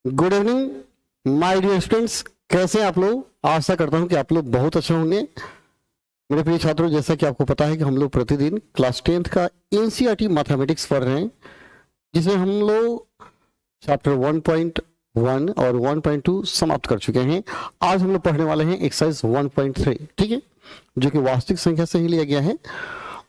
Good evening my dear students, कैसे हैं आप लोग। आशा करता हूं कि आप लोग बहुत अच्छे होंगे। मेरे प्रिय छात्रों, जैसा कि आपको पता है कि हम लोग प्रतिदिन क्लास 10th का एनसीईआरटी मैथमेटिक्स पढ़ रहे हैं, जिसमें हम लोग चैप्टर 1.1 और 1.2 समाप्त कर चुके हैं। आज हम लोग पढ़ने वाले हैं एक्सरसाइज 1.3, ठीक है, जो कि वास्तविक संख्या से ही लिया गया है।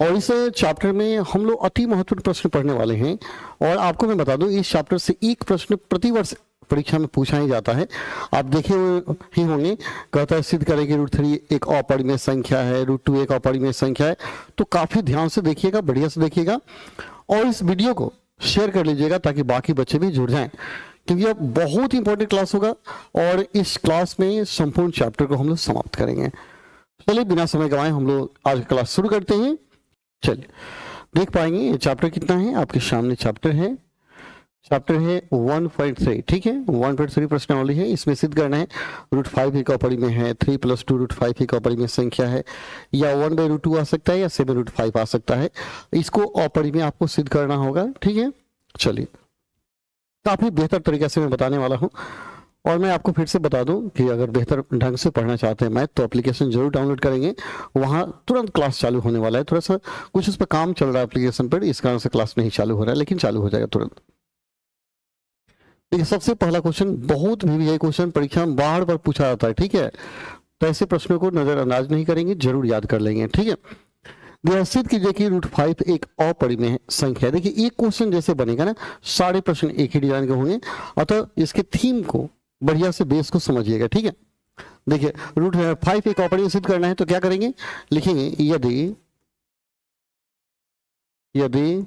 और इस चैप्टर में हम लोग अति महत्वपूर्ण प्रश्न पढ़ने वाले हैं। और आपको मैं बता दूं, इस चैप्टर से एक प्रश्न प्रतिवर्ष परीक्षा में पूछा ही जाता है। आप देखे ही होंगे, कहता है सिद्ध करें कि √3 एक अपरिमेय संख्या है, √2 एक अपरिमेय संख्या है। तो काफी ध्यान से देखिएगा, बढ़िया से देखिएगा और इस वीडियो को शेयर कर लीजिएगा ताकि बाकी बच्चे भी जुड़ जाएं, क्योंकि यह बहुत इंपॉर्टेंट क्लास होगा और इस क्लास में संपूर्ण चैप्टर को हम लोग समाप्त करेंगे। चलिए बिना समय गंवाए हम लोग आज क्लास शुरू करते हैं। चलिए देख पाएंगे ये चैप्टर कितना है, आपके सामने चैप्टर है 1.3, ठीक है। 1.3 प्रश्नावली है। इसमें सिद्ध करना है √5 एक अपरिमेय है, 3 + 2 √5 एक अपरिमेय संख्या है, या 1/√2 आ सकता है या 7/5 आ सकता है। इसको अपरिमेय आपको सिद्ध करना होगा, ठीक है। चलिए काफी बेहतर तरीके से मैं बताने वाला हूँ। और मैं आपको फिर से बता दूं कि अगर बेहतर ढंग से पढ़ना चाहते हैं मैथ, तो एप्लीकेशन जरूर डाउनलोड करेंगे। वहां तुरंत क्लास चालू होने वाला है। थोड़ा सा कुछ उस पर काम चल रहा है एप्लीकेशन पर, इस कारण से क्लास नहीं चालू हो रहा है, लेकिन चालू हो जाएगा तुरंत। देखिए सबसे पहला क्वेश्चन बहुत भी है, क्वेश्चन परीक्षा में बार बार पूछा जाता है, ठीक है। तो ऐसे प्रश्नों को नजरअंदाज नहीं करेंगे, जरूर याद कर लेंगे, ठीक है। सिद्ध कीजिए कि √5 एक अपरिमेय संख्या है। देखिए एक क्वेश्चन जैसे बनेगा ना, सारे प्रश्न एक ही डिजाइन के होंगे, अतः इसके थीम को बढ़िया से बेस को समझिएगा, ठीक है। देखिए √5 एक अपरिमेय सिद्ध करना है तो क्या करेंगे, लिखेंगे यदि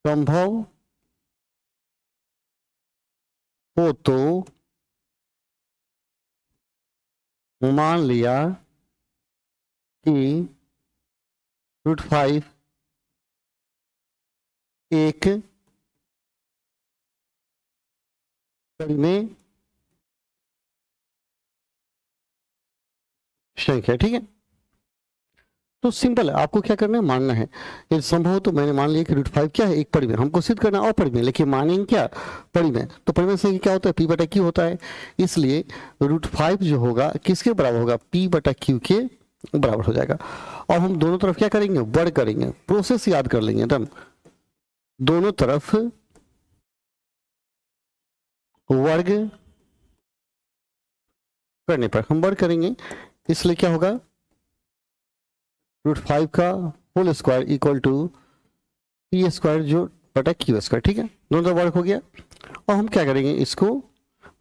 संभव हो तो मान लिया कि √5 एक परिमेय संख्या, ठीक है। तो सिंपल है, आपको क्या करना है, मानना है। यदि संभव हो तो मैंने मान लिया कि √5 क्या है, एक परिमेय। हमको सिद्ध करना अपरिमेय, लेकिन मानेंगे क्या, परिमेय। तो परिमेय संख्या क्या होता है, P/Q होता है। इसलिए √5 जो होगा किसके बराबर होगा, P/Q के बराबर हो जाएगा। और हम दोनों तरफ क्या करेंगे, वर्ग करेंगे। प्रोसेस याद कर लेंगे एकदम, दोनों तरफ वर्ग करने पर हम वर्ग करेंगे। इसलिए क्या होगा, √5 का whole square equal to P² जो बटा Q², ठीक है। दोनों तरफ वर्ग हो गया। और हम क्या करेंगे, इसको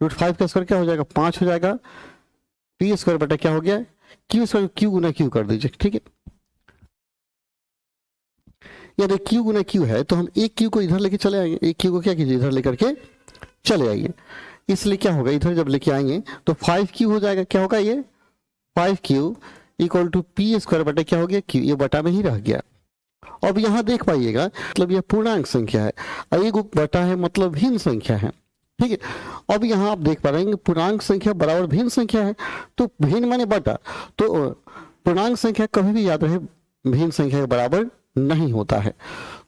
√5 का स्क्वायर क्या हो जाएगा, 5 हो जाएगा। P² बटा क्या हो गया, Q², Q गुना Q कर दीजिए, ठीक है। यदि Q गुना Q है तो हम एक Q को इधर लेके चले आएंगे, एक Q को क्या कीजिए, इधर लेकर के चले आइए। इसलिए क्या होगा, इधर जब लेके आएंगे तो 5Q हो जाएगा। क्या होगा ये, 5Q इक्वल टू P² बटा क्या हो गया, Q। ये बटा में ही रह गया। अब यहां देख पाइएगा, मतलब यह पूर्णांक संख्या है और एक बटा है, मतलब भिन्न संख्या है, ठीक है। अब यहां आप देख पा रहे हैं पूर्णांक संख्या बराबर भिन्न संख्या है, तो भिन्न माने बटा। तो पूर्णांक संख्या कभी भी याद रहे भिन्न संख्या के बराबर नहीं होता है।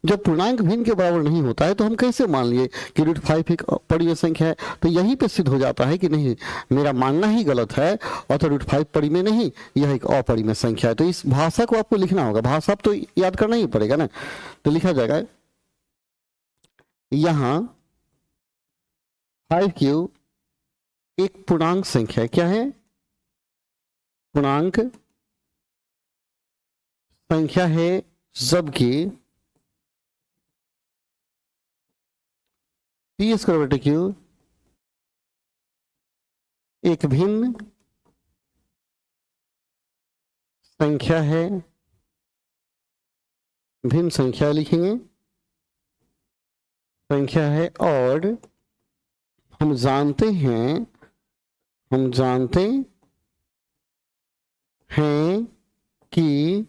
जब पूर्णांक भिन्न के बराबर नहीं होता है तो हम कैसे मान लिए कि √5 एक परिमेय संख्या है। तो यहीं पे सिद्ध हो जाता है कि नहीं, मेरा मानना ही गलत है, और तो √5 परिमेय नहीं, यह एक अपरिमेय संख्या है। तो इस भाषा को आपको लिखना होगा, भाषा आप तो याद करना ही पड़ेगा ना। तो लिखा जाएगा यहां 5Q एक पूर्णांक संख्या है। क्या है, पूर्णांक संख्या है, जबकि P² बटा Q एक भिन्न संख्या है, भिन्न संख्या लिखेंगे, संख्या है। और हम जानते हैं कि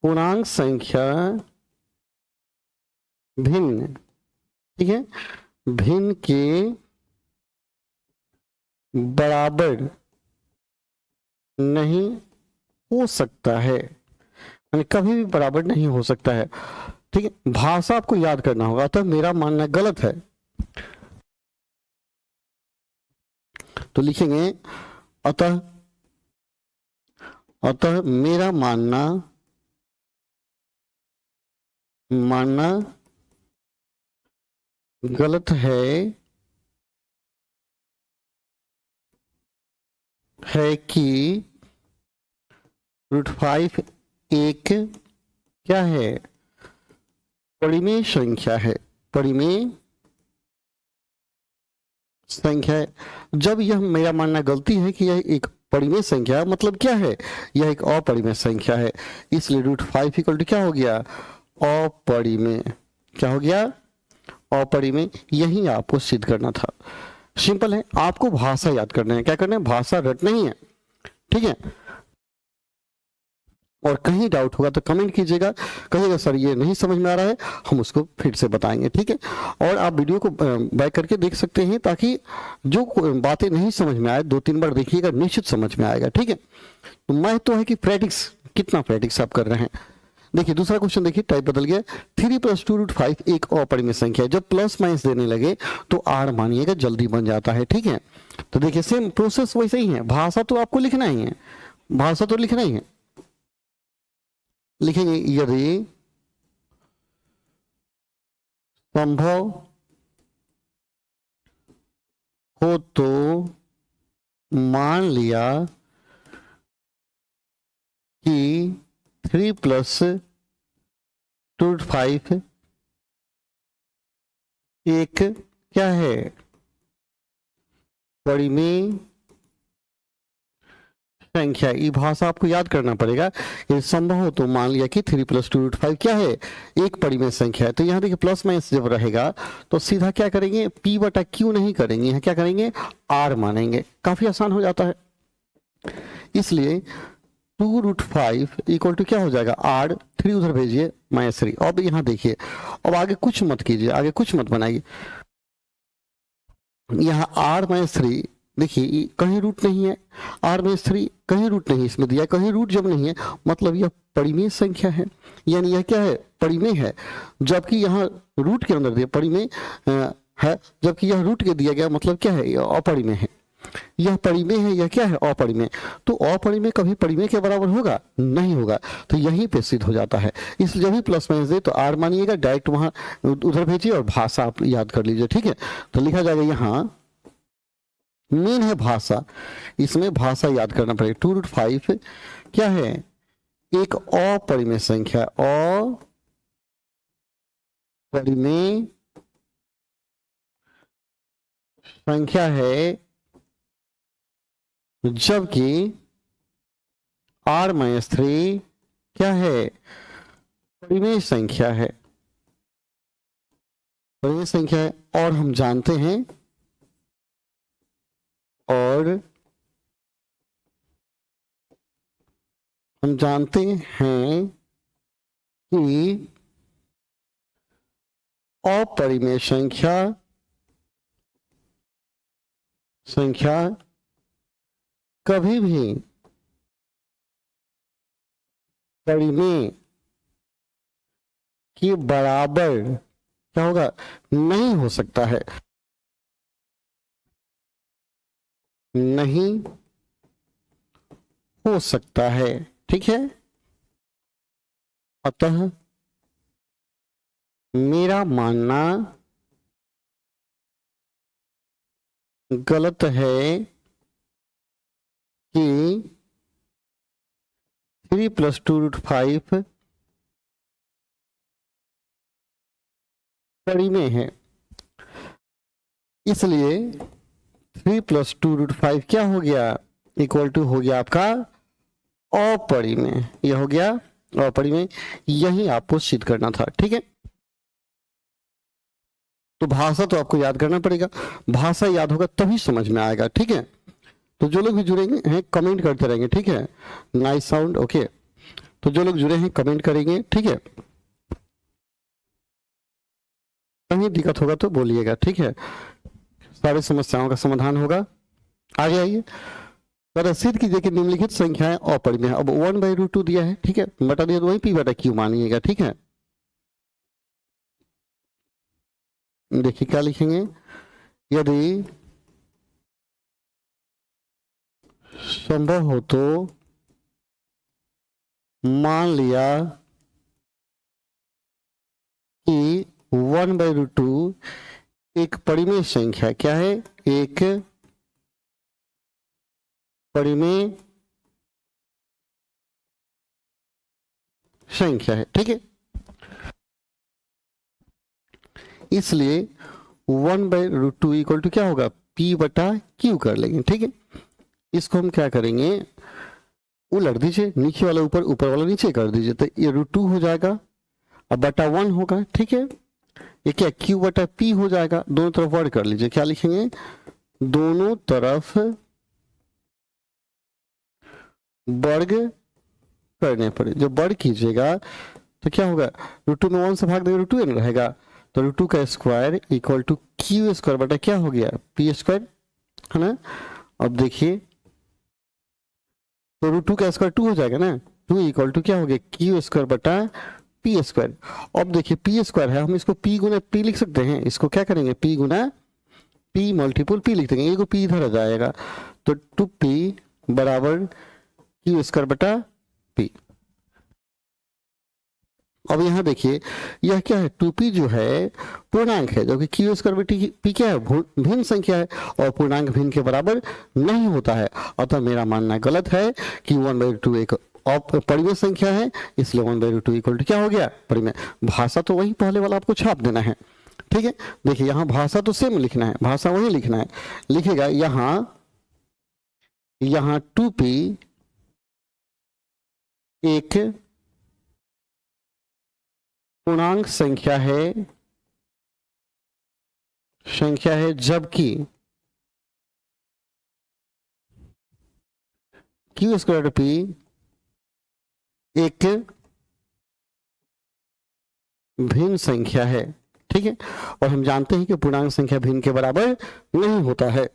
पूर्णांक संख्या भिन्न, ठीक है, भिन्न के बराबर नहीं हो सकता है, यानी कभी भी बराबर नहीं हो सकता है, ठीक है। भाषा आपको याद करना होगा। तो मेरा मानना गलत है, तो लिखेंगे अतः अतः मेरा मानना गलत है कि √5 एक क्या है, परिमेय संख्या है, परिमेय संख्या है। जब यह मेरा मानना गलती है कि यह एक परिमेय संख्या, मतलब क्या है, यह एक अपरिमेय संख्या है, इसलिए √5 इक्वल टू क्या हो गया, अपरिमेय। क्या हो गया, अपरिमेय। यही आपको सिद्ध करना था। सिंपल है, आपको भाषा याद करना है। क्या करना है, भाषा रटना ही है, ठीक है। और कहीं डाउट होगा तो कमेंट कीजिएगा, कहिएगा सर ये नहीं समझ में आ रहा है, हम उसको फिर से बताएंगे, ठीक है। और आप वीडियो को बैक करके देख सकते हैं, ताकि जो बातें नहीं समझ में आए 2-3 बार देखिएगा, निश्चित समझ में आएगा, ठीक है। तो मैं तो है कि प्रैक्टिस, कितना प्रैक्टिस आप कर रहे हैं। देखिए दूसरा क्वेश्चन, देखिए टाइप बदल गया। 3 + 2 √5 एक अपरिमेय संख्या है। जब प्लस माइनस देने लगे तो आर मानिएगा जल्दी बन जाता है, ठीक है। तो देखिए सेम प्रोसेस वैसे ही है, भाषा तो आपको लिखना ही है, भाषा तो लिखना ही है। लिखेंगे यदि संभव हो तो मान लिया कि 3 + 2 √5 एक क्या है, परिमेय संख्या। ये भाषा आपको याद करना पड़ेगा। यदि संभव हो तो मान लिया कि 3 + 2 √5 क्या है, एक परिमेय संख्या है। तो यहाँ देखिए प्लस माइनस जब रहेगा तो सीधा क्या करेंगे, P/Q नहीं करेंगे, यहाँ क्या करेंगे, R मानेंगे। काफी आसान हो जाता है। इसलिए 2 √5 इक्वल टू क्या हो जाएगा, R, 3 उधर भेजिए -3। अब यहाँ देखिए, अब आगे कुछ मत कीजिए, आगे कुछ मत बनाइए। यहाँ R - 3 देखिए कहीं रूट नहीं है, R - 3 कहीं रूट नहीं इसमें दिया, कहीं रूट जब नहीं है मतलब यह परिमेय संख्या है, यानी यह क्या है, परिमेय है। जबकि यहाँ रूट के अंदर दिया परिमेय है, जबकि यह रूट के दिया गया मतलब क्या है, यह अपरिमेय है। यह परिमेय है, यह क्या है, अपरिमेय। तो अपरिमेय कभी परिमेय के बराबर होगा, नहीं होगा। तो यहीं पे सिद्ध हो जाता है। इसलिए जब भी प्लस माइनस दे तो R मानिएगा, डायरेक्ट वहां उधर भेजिए और भाषा आप याद कर लीजिए, ठीक है। तो लिखा जाएगा, यहाँ मेन है भाषा, इसमें भाषा याद करना पड़ेगा। 2 √5 क्या है, एक अपरिमेय संख्या, अपरिमेय संख्या है, जबकि R - 3 क्या है, परिमेय संख्या है, परिमेय संख्या है। और हम जानते हैं, और हम जानते हैं कि अपरिमेय संख्या कभी भी परिमेय के बराबर क्या होगा, नहीं हो सकता है, नहीं हो सकता है, ठीक है। अतः मेरा मानना गलत है कि 3 + 2 √5 परिमेय है। इसलिए 3 + 2 √5 क्या हो गया, इक्वल टू हो गया आपका अपरिमेय। यह हो गया अपरिमेय, यही आपको सिद्ध करना था, ठीक है। तो भाषा तो आपको याद करना पड़ेगा, भाषा याद होगा तभी समझ में आएगा, ठीक है। तो जो लोग भी जुड़ेंगे हैं कमेंट करते रहेंगे, ठीक है। Nice sound, okay. तो जो लोग जुड़े हैं कमेंट करेंगे, ठीक है। कहीं दिक्कत होगा तो बोलिएगा, ठीक है। सारी समस्याओं का समाधान होगा। आगे आइए, सिद्ध कीजिए कि निम्नलिखित संख्याएं अपरिमेय है। अब 1/√2 दिया है, ठीक है, बटा दिया तो वही P/Q मानिएगा, ठीक है। देखिए क्या लिखेंगे, यदि संभव हो तो मान लिया कि 1/√2 एक परिमेय संख्या, क्या है, एक परिमेय संख्या है, ठीक है। इसलिए 1/√2 इक्वल टू क्या होगा, P बटा Q कर लेंगे, ठीक है। इसको हम क्या करेंगे, उलट दीजिए, नीचे वाला ऊपर, ऊपर वाला नीचे कर दीजिए, तो ये √2 हो जाएगा, अब बटा 1 होगा, ठीक है। ये क्या, Q बटा P हो जाएगा, दोनों तरफ वर्ग कर लीजिए, क्या लिखेंगे, दोनों तरफ वर्ग करने पर, जब वर्ग कीजिएगा तो क्या होगा, √2 में 1 से भाग देंगे √2 रहेगा, तो √2 का square equal to Q square बटा क्या हो गया, P स्क्वायर, है ना। अब देखिए, तो √2 का स्क्वायर 2 हो जाएगा ना, 2 इक्वल टू क्या हो गया, Q स्क्वायर बटा P स्क्वायर। अब देखिए P स्क्वायर है, हम इसको P गुना P लिख सकते हैं, इसको क्या करेंगे, P गुना P मल्टीपल P लिख देंगे, ये को P इधर आ जाएगा, तो 2P बराबर Q स्क्वायर बटा P। अब यहां देखिए, यह क्या है, 2P जो है पूर्णांक है, जबकि Q स्क्वायर बटा P क्या है, भिन्न संख्या है, और पूर्णांक भिन्न के बराबर नहीं होता है। अतः मेरा मानना गलत है कि 1/2 एक परिमेय संख्या है, इसलिए 1/2 इक्वल टू क्या हो गया, परिमेय। भाषा तो वही पहले वाला आपको छाप देना है, ठीक है। देखिए यहाँ भाषा तो सेम लिखना है, भाषा वही लिखना है, लिखेगा यहाँ 2P एक पूर्णांक संख्या है जबकि Q स्क्वायर P एक भिन्न संख्या है, ठीक है। और हम जानते हैं कि पूर्णांक संख्या भिन्न के बराबर नहीं होता है।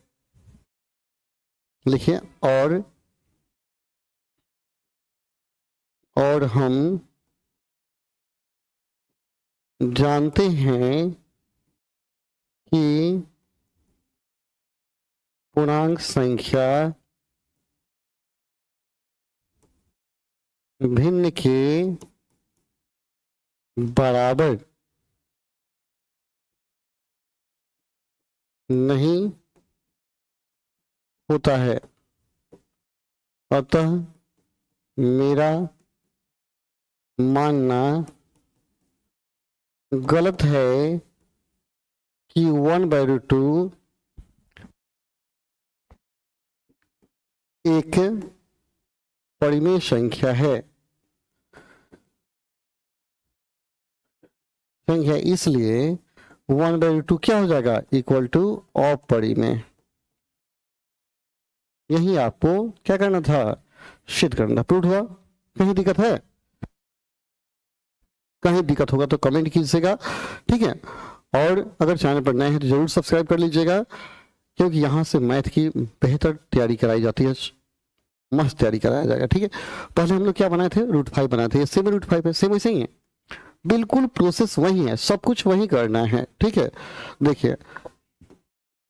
लिखिए, और हम जानते हैं कि पूर्णांक संख्या भिन्न के बराबर नहीं होता है। अतः मेरा मानना गलत है कि 1/2 एक परिमेय संख्या है, इसलिए 1/2 क्या हो जाएगा, इक्वल टू अपरिमेय। यही आपको क्या करना था, सिद्ध करना था। प्रूव हुआ, कहीं दिक्कत है, कहीं दिक्कत होगा तो कमेंट कीजिएगा, ठीक है। और अगर चैनल पर नए हैं तो जरूर सब्सक्राइब कर लीजिएगा, क्योंकि यहाँ से मैथ की बेहतर तैयारी कराई जाती है, मस्त तैयारी कराया जाएगा, ठीक है। पहले हम लोग क्या बनाए थे, √5 बनाए थे, ये सेम √5 है, सेम वैसे ही है, बिल्कुल प्रोसेस वही है, सब कुछ वही करना है, ठीक है। देखिए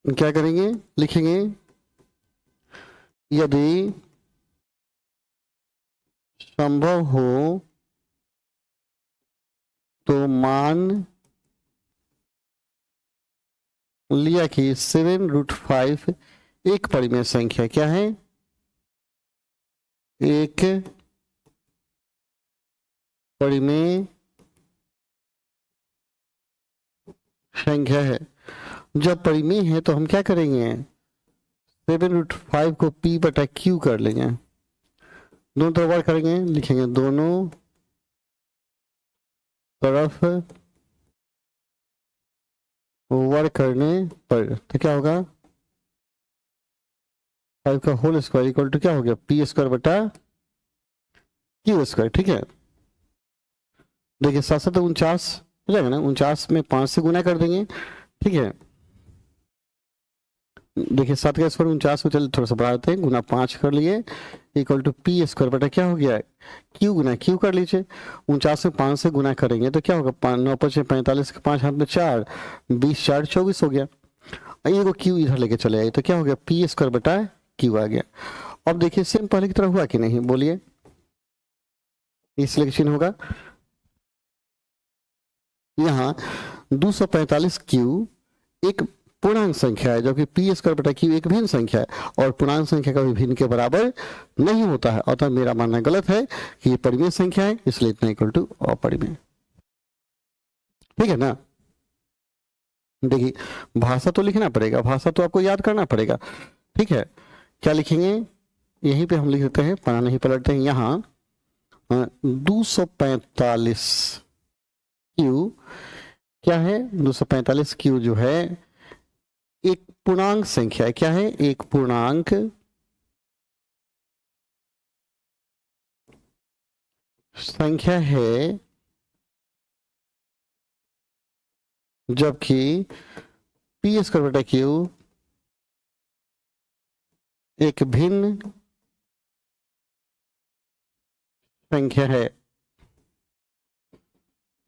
क्या करेंगे, लिखेंगे यदि संभव हो तो मान लिया कि 7√5 एक परिमेय संख्या, क्या है, एक परिमेय संख्या है। जब परिमेय है तो हम क्या करेंगे, 7√5 को P बटा Q कर लेंगे, दोनों तरफ वर्ग करेंगे, लिखेंगे दोनों तरफ वर्ग करने पर, तो क्या होगा, 5 का होल स्क्वायर इक्वल टू क्या हो गया, P स्क्वायर बटा Q स्क्वायर, ठीक है। देखिए 7 49 हो जाएगा ना, 49 में 5 से गुना कर देंगे, ठीक है। देखिए 7 का स्क्वायर 49 को, चलिए थोड़ा सा बढ़ा देते हैं, गुना 5 कर लिए, इक्वल टू P स्क्वायर बटा क्या हो गया, Q गुना Q कर लीजिए। 49 में 5 से गुना करेंगे तो क्या होगा, 9 5 45 के 5 हाथ में 4, 20 4 24 हो गया। ये को Q इधर लेके चले आए तो क्या हो गया, P स्क्वायर बटा Q आ गया। अब देखिए सेम पहले की तरह हुआ कि नहीं, बोलिए। इसलिए चिन्ह होगा यहाँ 245 क्यू एक पूर्णांक संख्या है, जबकि पी स्क्वायर बटा क्यू एक भिन्न संख्या है और पूर्णांक संख्या कभी भिन्न के बराबर नहीं होता है। अतः मेरा मानना गलत है कि ये परिमेय संख्या है, इसलिए इतना इक्वल टू अपरिमेय। ठीक है ना। देखिए भाषा तो लिखना पड़ेगा, भाषा तो आपको याद करना पड़ेगा। ठीक है, क्या लिखेंगे, यहीं पे हम लिख देते हैं, पन्ना नहीं पलटते हैं। यहाँ 245 क्यू क्या है, 245 क्यू जो है एक पूर्णांक संख्या है। क्या है, एक पूर्णांक संख्या है, जबकि पी स्क्वायर बटा क्यू एक भिन्न संख्या है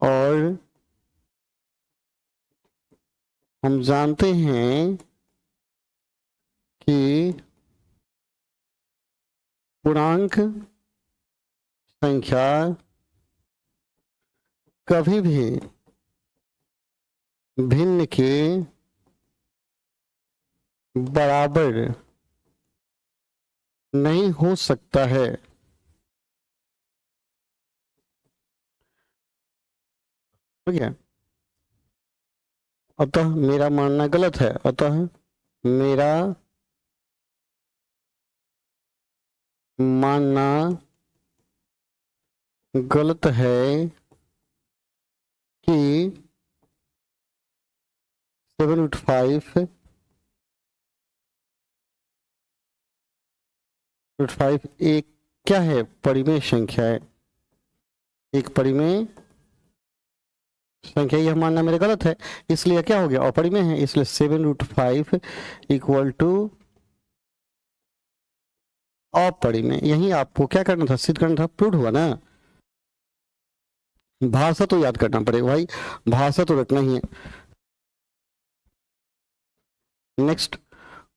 और हम जानते हैं कि पूर्णांक संख्या कभी भी भिन्न के बराबर नहीं हो सकता है। ठीक है, अतः मेरा मानना गलत है, अतः मेरा मानना गलत है कि 7/5 एक क्या है, परिमेय संख्या है, एक परिमेय संख्या। यह मानना मेरे गलत है, इसलिए क्या हो गया, अपरिमेय है, इसलिए 7/5 इक्वल टू अपरिमेय। यही आपको क्या करना था, सिद्ध करना था, प्रूव हुआ ना। भाषा तो याद करना पड़ेगा भाई, भाषा तो रखना ही है। नेक्स्ट,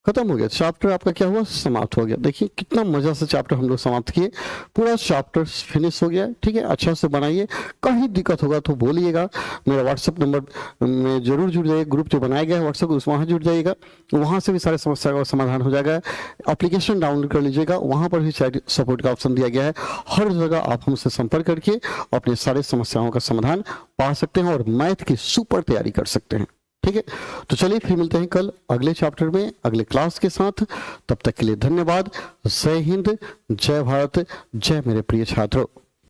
खत्म हो गया चैप्टर आपका, क्या हुआ, समाप्त हो गया। देखिए कितना मजा से चैप्टर हम लोग समाप्त किए, पूरा चैप्टर फिनिश हो गया। ठीक है, अच्छा से बनाइए, कहीं दिक्कत होगा तो बोलिएगा। मेरा व्हाट्सएप नंबर में जरूर जुड़ जाइए, ग्रुप जो बनाया गया है व्हाट्सएप, वहाँ जुड़ जाइएगा, वहाँ से भी सारे समस्या का समाधान हो जाएगा। एप्लीकेशन डाउनलोड कर लीजिएगा, वहाँ पर भी चैट सपोर्ट का ऑप्शन दिया गया है। हर जगह आप हमसे संपर्क करके अपनी सारी समस्याओं का समाधान पा सकते हैं और मैथ की सुपर तैयारी कर सकते हैं। ठीक है, तो चलिए फिर मिलते हैं कल अगले चैप्टर में अगले क्लास के साथ। तब तक के लिए धन्यवाद। जय हिंद, जय भारत, जय मेरे प्रिय छात्रों।